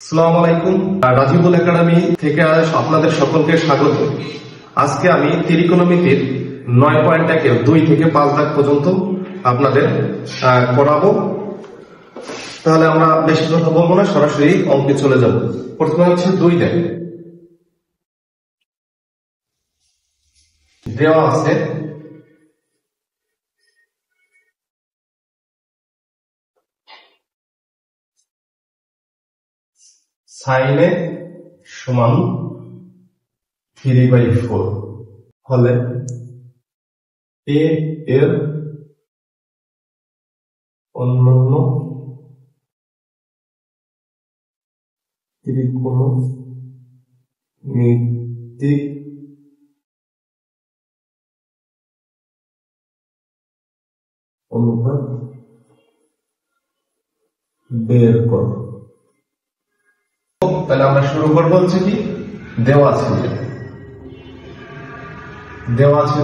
আসসালামু আলাইকুম। রাজিবুল একাডেমি থেকে আপনাদের সকলকে স্বাগত। আজকে আমি ত্রিকোণমিতির 9.1 2 থেকে 5 দাগ পর্যন্ত আপনাদের করাবো। তাহলে আমরা বেশি কথা বলবো না, সরাসরি অঙ্কে চলে যাব। প্রথমে হচ্ছে 2 দাগ দেওয়া আছে sin a সমান 3/4 হলে a এর অন্যান্য ত্রিকোণমিতিক অনুপাত বের করো। তাহলে আমরা শুরু করবো হচ্ছে কি দেওয়া আছে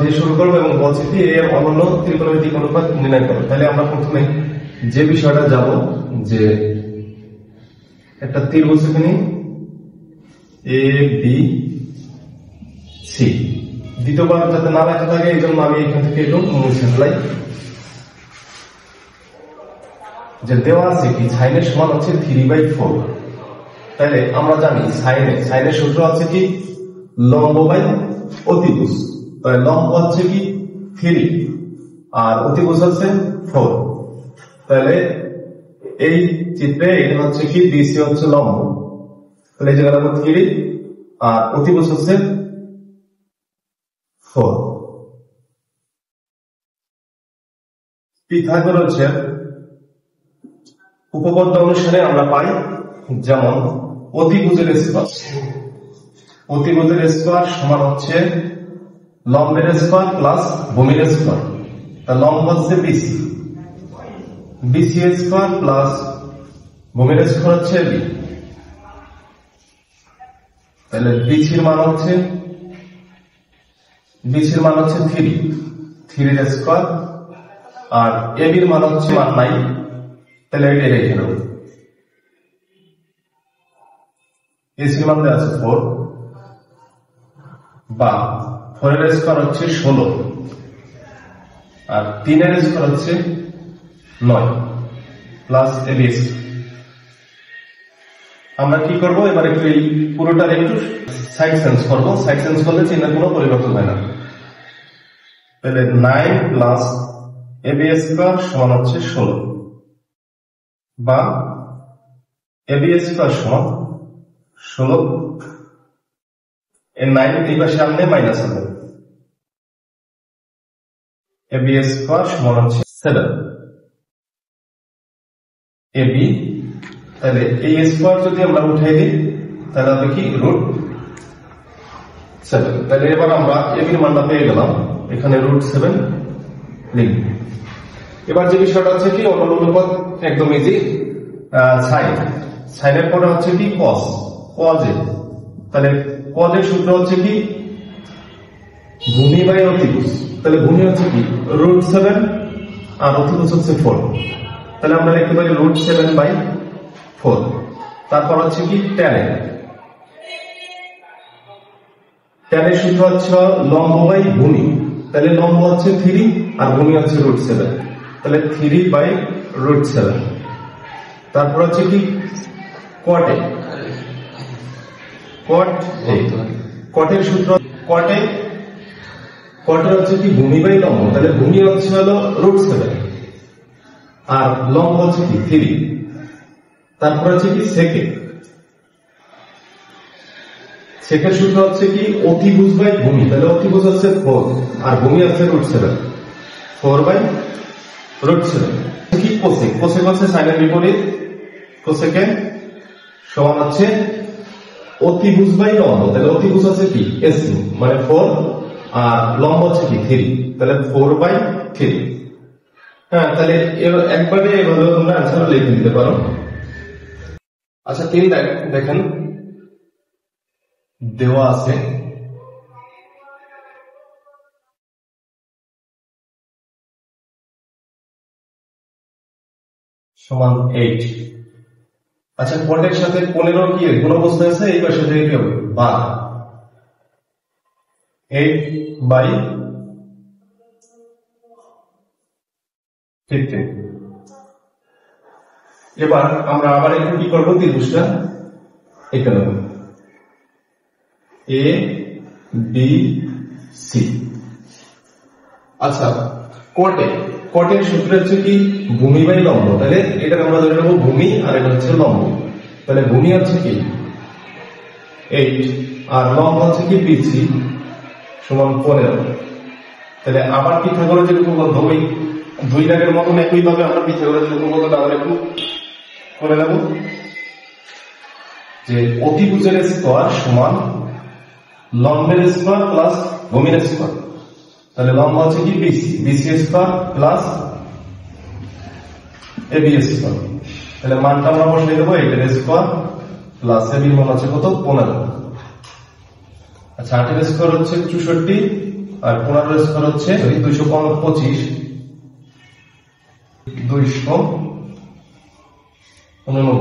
দিয়ে শুরু করবো এবং বলছে কি এর অনন্য ত্রিকোণমিতিক অনুপাত নির্ণয় করো। তাহলে আমরা প্রথমে যে বিষয়টা যাব যে একটা ত্রিভুজ এখানে এ বি সি, দ্বিতীয়বার যাতে না লেখা থাকে এই জন্য আমি এখান থেকে একটু মুছে ফেলাই। যে দেওয়া আছে কি সাইনের সমান হচ্ছে 3/4। তাহলে আমরা জানি সাইনের সূত্র আছে কি লম্ব বাই অতিভুজ। তাহলে লম্ব হচ্ছে কি 3 আর অতিভুজ হচ্ছে 4। তাহলে এই চিত্রে এটা হচ্ছে কি বিসি হচ্ছে লম্ব, তাহলে এই জায়গাটা 3 আর অতিভুজ হচ্ছে 4। পিথাগোরাসের উপপাদ্য অনুসারে আমরা পাই যেমন অতিভুজের স্কয়ার সমান হচ্ছে লম্বের স্কয়ার প্লাস ভূমির স্কয়ার। তা লম্ব হচ্ছে বিসি, বিসি স্কয়ার প্লাস ভূমির স্কয়ার হচ্ছে বি। তাহলে বিসির মান হচ্ছে 3 স্কয়ার আর এবির মান হচ্ছে 9। তাহলে এটা রেখে দেবো। এসির মান দেওয়া আছে 4 বা 4 এর স্কয়ার হচ্ছে 16 আর 3 এর স্কয়ার হচ্ছে 9 প্লাস এবি। আমরা কি করব এবার একটু এই পুরোটার একটু সাইড চেঞ্জ করব। সাইড চেঞ্জ করলে চিহ্নের কোনো পরিবর্তন হয় না। তাহলে 9 প্লাস এবি স্কয়ার সমান হচ্ছে 16 বা এবি স্কয়ার সমান 16 এর 9 এই পাশে আনলে মাইনাস হবে। এবি স্কয়ার সমান হচ্ছে 7 এবি। তাহলে এই স্কয়ার যদি আমরা উঠাই দিই তাহলে হবে কি √7। তাহলে এবার আমরা এবির মানটা পেয়ে গেলাম, এখানে √7 লিখব। এবার যে বিষয়টা হচ্ছে কি অনন্য অনুপাত একদম ইজি। সাইনের পরে হচ্ছে কি কজ এ। তাহলে কজের সূত্র হচ্ছে কি ভূমি বাই অতিভুজ। তাহলে ভূমি হচ্ছে কি √7 আর অতিভুজ হচ্ছে 4। তাহলে আমরা লিখতে পারি √7/4। তারপর হচ্ছে কি tan এর সূত্র হচ্ছে লম্ব বাই ভূমি। তাহলে লম্ব হচ্ছে 3 আর ভূমি হচ্ছে √7। তাহলে 3/√7। তারপর হচ্ছে কি cot এর সূত্র cot হচ্ছে কি ভূমি বাই লম্ব। তাহলে ভূমি হচ্ছে হলো √7 আর লম্ব হচ্ছে কি 3। তারপর হচ্ছে কি সেকের সূত্র হচ্ছে কি অতিভুজ বাই ভূমি। তাহলে অতিভুজ হচ্ছে 4 আর ভূমি হচ্ছে √7 4/√7। কি কোসেক হচ্ছে সাইনের বিপরীত। কোসেকে সমান হচ্ছে অতিভুজ বাই লম্ব। তাহলে অতিভুজ হচ্ছে কি এসি মানে 4 আর লম্ব হচ্ছে কি 3। তাহলে 4/3। হ্যাঁ, তাহলে একবারে এভাবে তোমরা অ্যান্সার লিখে দিতে পারো। আচ্ছা 3 দেখেন দেওয়া আছে সমান 8। আচ্ছা, কোটের সাথে 15 কি গুণ অবস্থা আছে, এই পাশে থেকে কি হবে 12, 8/15। এবার আমরা আবার একটু কি করবো, ত্রিভুজটা এখানে এ বি সি। আচ্ছা, কোটের সূত্র হচ্ছে কি ভূমি বাই লম্ব, তাহলে এটা আমরা ধরে নেবো ভূমি আর এটা হচ্ছে লম্ব। তাহলে ভূমি হচ্ছে কি 8 আর লম্ব হচ্ছে কি বিসি সমান 15। তাহলে আবার পিথাগোরাসের উপপাদ্য ওই দুই দাগের মতন একইভাবে আমরা পিথাগোরাসের উপপাদ্যটা আবার একটু করে নেব, যে অতিভুজের স্কয়ার সমান লম্বের স্কয়ার প্লাস ভূমির স্কয়ার। তাহলে লম্ব হচ্ছে কি BC square plus AB square. তাহলে মানটা আমরা বসিয়ে দেবো 8 এর স্কয়ার প্লাস এবি মান হচ্ছে কত 15। আচ্ছা, 8 এর স্কয়ার হচ্ছে 64 আর 15 এর স্কয়ার হচ্ছে 225, 289।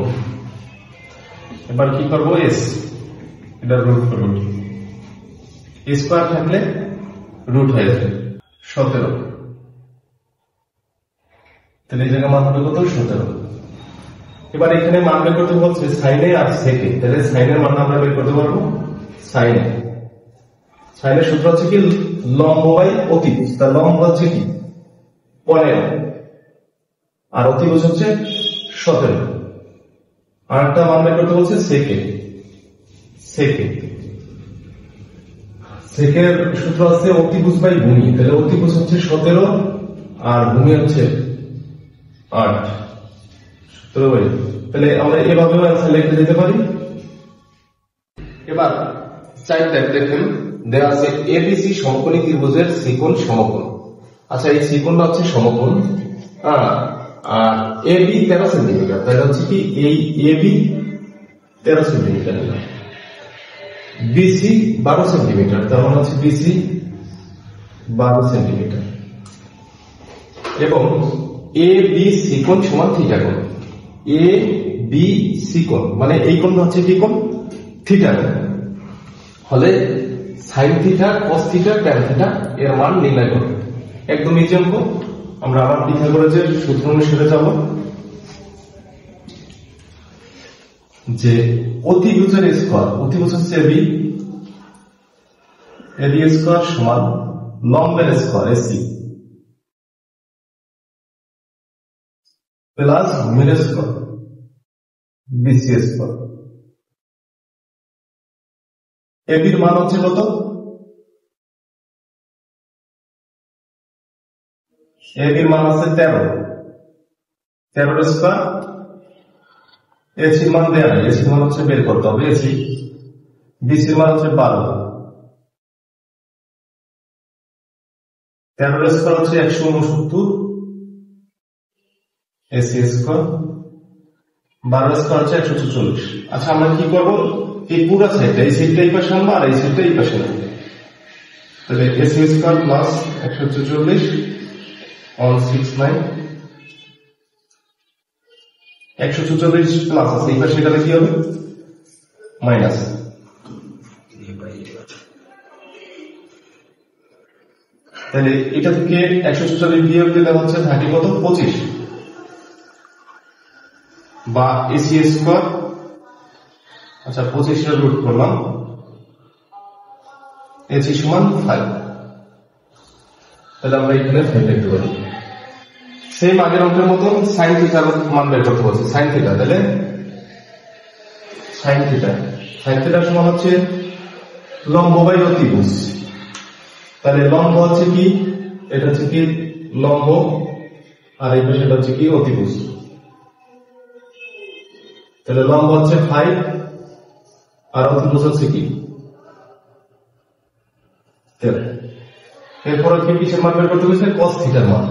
এবার কি করবো, এস এটা রুট করবো, স্কয়ার থাকলে রুট হয়ে যাবে 17। তাহলে এই জায়গায় মান হবে কত 17। এবার এখানে মান বের করতে বলছে সাইনে আর সেকে, তাহলে সাইনের মান আমরা বের করতে পারবো। সাইনের সূত্র হচ্ছে কি লম্ব বাই অতিভুজ। তার লম্ব হচ্ছে কি 15 আর অতিভুজ হচ্ছে 17। আর একটা মান বের করতে বলছে সেকের সূত্র আছে অতিভুজ বাই ভূমি। তাহলে অতিভুজ হচ্ছে 17 আর ভূমি হচ্ছে 8, 17 বাই। তাহলে আমরা এভাবে অ্যান্সার লিখে দিতে পারি। এবার সাইডটা দেখেন দেওয়া আছে এবিসি সমকোণী ত্রিভুজের ত্রিকোণ সমকোণ। আচ্ছা, এই ত্রিকোণটা হচ্ছে সমকোণ আর এবি 13 সেন্টিমিটার। তাহলে হচ্ছে কি এই এবি 13 সেন্টিমিটার, বিসি 12 সেন্টিমিটার, তার মানে হচ্ছে বিসি 12 সেন্টিমিটার এবং এ বি সি কোণ সমান থিটা কোণ। এ বি সি কোণ মানে এই কোণটা হচ্ছে কি কোণ থিটা কোণ হলে sine theta cos theta tan theta এর মান নির্ণয় করবে। একদম ইজি অঙ্ক। আমরা আবার পিথাগোরাসের সূত্র অনুসারে যাব, যে অতিভুজের স্কয়ার, অতিভুজ হচ্ছে এবি স্কয়ার সমান লম্বের স্কয়ার এসি প্লাস ভূমির স্কয়ার বিসি স্কয়ার। এবির মান হচ্ছে কত, এবির মান আছে 13 স্কয়ার। এসির মান দেয়া নেই, এসির মান হচ্ছে বের করতে হবে। এসি বিসির মান হচ্ছে 12, 13 স্কয়ার হচ্ছে 169 এসি স্কয়ার, 12 স্কয়ার হচ্ছে 144। আচ্ছা, আমরা কি করবো, এই পুরো সাইডটা, এই সাইডটা এই পাশে আনবো আর এই সাইডটা এই পাশে আনবো। তাহলে এসি স্কয়ার প্লাস 144 169, 144 প্লাস আছে এই পাশে, এখানে কি হবে মাইনাস। তাহলে এটা থেকে 144 বিয়োগ দিলে হচ্ছে থাকে কত 25 বা এসি স্কয়ার। আচ্ছা, 25 এর রুট করলাম, এসি সমান 5। তাহলে আমরা এখানে 5 লিখতে পারি। সেম আগের অঙ্কের মতন সাইন থিটার মান বের করতে বলছি। সাইন থিটা, তাহলে সাইন থিটা সমান হচ্ছে লম্ব বাই অতিভুজ। তাহলে লম্ব হচ্ছে কি, এটা হচ্ছে কি লম্ব আর এই পাশে হচ্ছে কি অতিভুজ। তাহলে লম্ব হচ্ছে 5 আর অতিভুজ হচ্ছে কি 13। এরপরে কি কিসের মান বের করতে বলছে, cos থিটার মান।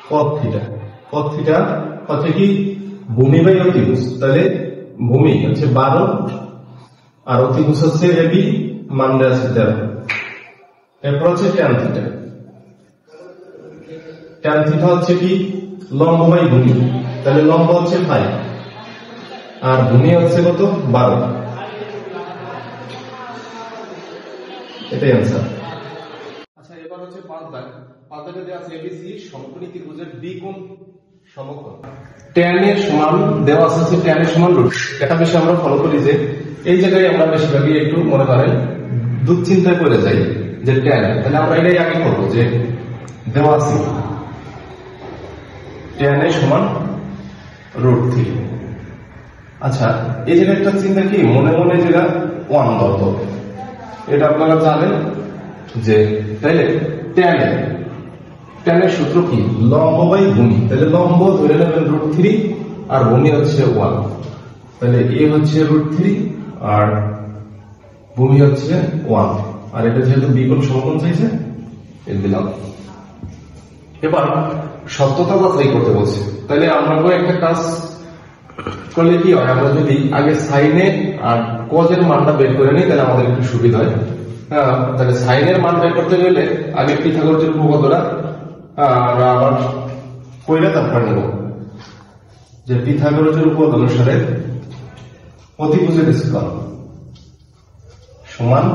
cos থিটা হচ্ছে কি ভূমি বাই অতিভুজ। তাহলে ভূমি হচ্ছে 12 আর অতিভুজ হচ্ছে এবি, মান দেওয়া আছে 13। এরপর হচ্ছে ট্যান থিটা হচ্ছে কি লম্ব বাই ভূমি। তাহলে লম্ব হচ্ছে 5 আর ভূমি হচ্ছে কত 12। এটাই অ্যান্সার। আচ্ছা, এবার হচ্ছে 5 দাগ। 5 দাগে দেওয়া আছে এবিসি সমকোণী ত্রিভুজের বি কোণ সমকোণ। tan এর সমান দেওয়া আছে tan এর সমান রুট। এটা বেশি আমরা ফলো করি যে এই জায়গায় আমরা বেশিরভাগই একটু মনে করেন দুশ্চিন্তায় পড়ে যাই যে tan, তাহলে আমরা এটাই আগে করবো যে দেওয়া আছে tan এর সমান √3। আচ্ছা, এই জায়গায় একটা চিন্তা কি মনে মনে যেটা 1 ধরত, এটা আপনারা জানেন যে তাইলে tan এর সূত্র কি লম্ব বাই ভূমি, তাহলে লম্ব ধরে নেবেন √3 আর ভূমি হচ্ছে 1, তাহলে এ হচ্ছে √3 আর ভূমি হচ্ছে 1, আর এটা যেহেতু বিকোণ সমকোণ চাইছে এর দিলাম। এবার সত্যতা যাচাই করতে বলছে, তাহলে আমরা একটা কাজ করলে কি হয়, আমরা যদি আগে সাইনে আর কজের মানটা বের করে নিই তাহলে আমাদের একটু সুবিধা হয়। তাহলে সাইনের মান বের করতে গেলে আগে পিথাগোরাসের উপপাদ্যটা আমরা আবার কইলে তারপর নেব যে পিথাগোরাসের উপপাদ্য অনুসারে অতিভুজের স্কয়ার সমান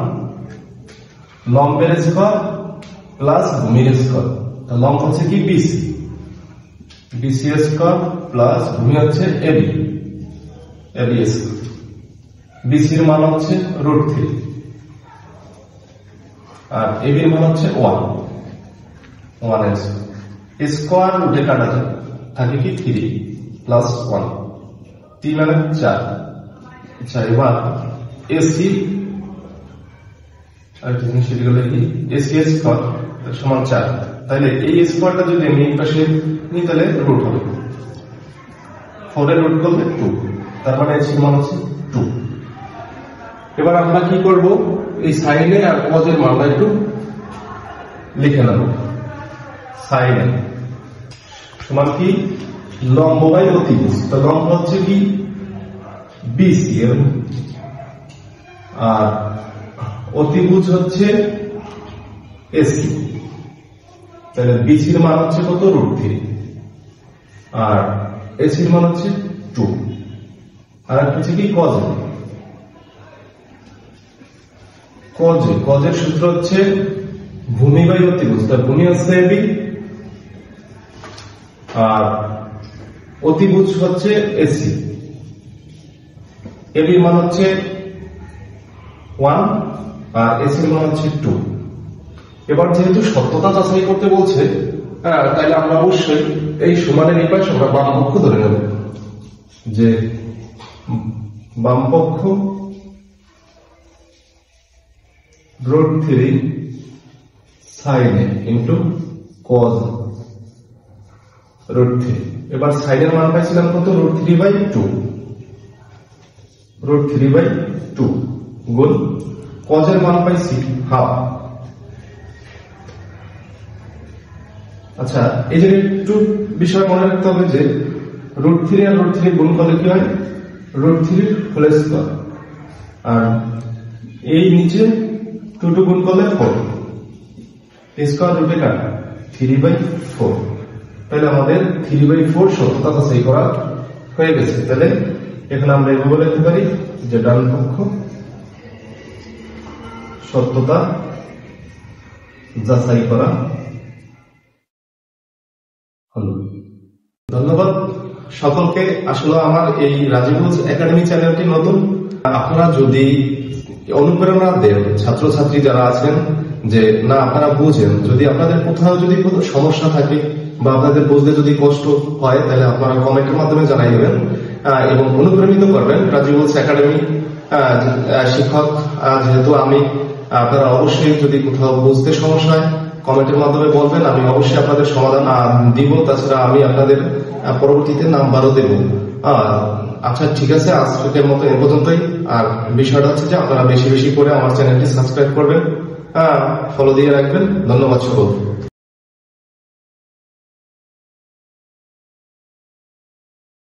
লম্বের স্কয়ার প্লাস ভূমির স্কয়ার। তা লম্ব হচ্ছে কি বিসি, বিসি স্কয়ার প্লাস ভূমি হচ্ছে এবি, এবি স্কয়ার। বিসির মান হচ্ছে √3 আর এবির মান হচ্ছে 1 স্কয়ার রুটে কাটা যায় থাকে কি 3 প্লাস 1, 3 মানে 4। আচ্ছা, এবার এসি আর কি জিনিস সেটা হলো কি এসি স্কয়ার সমান 4, তাহলে এই স্কয়ারটা যদি আমি এই পাশে নিই তাহলে রুট হবে 4 এর রুট করলে 2, তার মানে এসি মান হচ্ছে 2। এবার আমরা কি করব, এই সাইনে আর কজের মানটা একটু লিখে নেব। সাইনে সমান কি লম্ব বাই অতিভুজ, তো লম্ব হচ্ছে কি বিসি আর অতিভুজ হচ্ছে এসি, তাহলে বিসির মান হচ্ছে কত √3 আর এসির মান হচ্ছে 2, আর একটা হচ্ছে কি কজের সূত্র হচ্ছে ভূমি বাই অতিভুজ, তার ভূমি হচ্ছে এবি আর অতিভুজ হচ্ছে এসি, এবির মান হচ্ছে 1 আর এসির মান হচ্ছে 2। এবার যেহেতু সত্যতা যাচাই করতে বলছে, তাইলে আমরা অবশ্যই এই সমানের এই পাশে আমরা বাম পক্ষ ধরে নেব, যে বাম পক্ষ √3 সাইনে ইন্টু কজ √3। এবার সাইনের মান পাইছিলাম কত √3/2, √3/2 গুণ কজের মান পাইছি হাফ। আচ্ছা, এই যে একটু বিষয় মনে রাখতে হবে যে √3 আর √3 গুণ করলে কি হয় √3 হোল স্কয়ার, আর এই নিচে 2 গুণ করলে 4, স্কয়ার রুটে কাটা 3/4, তাহলে আমাদের 3/4 সত্যতা যাচাই করা হয়ে গেছে। তাহলে এখানে আমরা এভাবে লিখতে পারি যে ডান পক্ষ সত্যতা যাচাই করা হলো। ধন্যবাদ সকলকে। আসলে আমার এই রাজীবুজ একাডেমি চ্যানেলটি নতুন, আপনারা যদি অনুপ্রেরণা দেন ছাত্রছাত্রী যারা আছেন যে না আপনারা বুঝেন, যদি আপনাদের কোথাও যদি কোনো সমস্যা থাকে বা আপনাদের বুঝতে যদি কষ্ট হয় তাহলে আপনারা কমেন্টের মাধ্যমে জানাই দেবেন এবং অনুপ্রাণিত করবেন রাজীবুজ একাডেমি শিক্ষক যেহেতু আমি, আপনারা অবশ্যই যদি কোথাও বুঝতে সমস্যা হয় কমেন্টের মাধ্যমে বলবেন, আমি অবশ্যই আপনাদের সমাধান দিব। তাছাড়া আমি আপনাদের পরবর্তীতে নাম্বারও দেব। আচ্ছা, ঠিক আছে, আজকের মতো এ পর্যন্তই। আর বিষয়টা হচ্ছে যে আপনারা বেশি বেশি করে আমার চ্যানেলটি সাবস্ক্রাইব করবেন, ফলো দিয়ে রাখবেন। ধন্যবাদ সকলকে।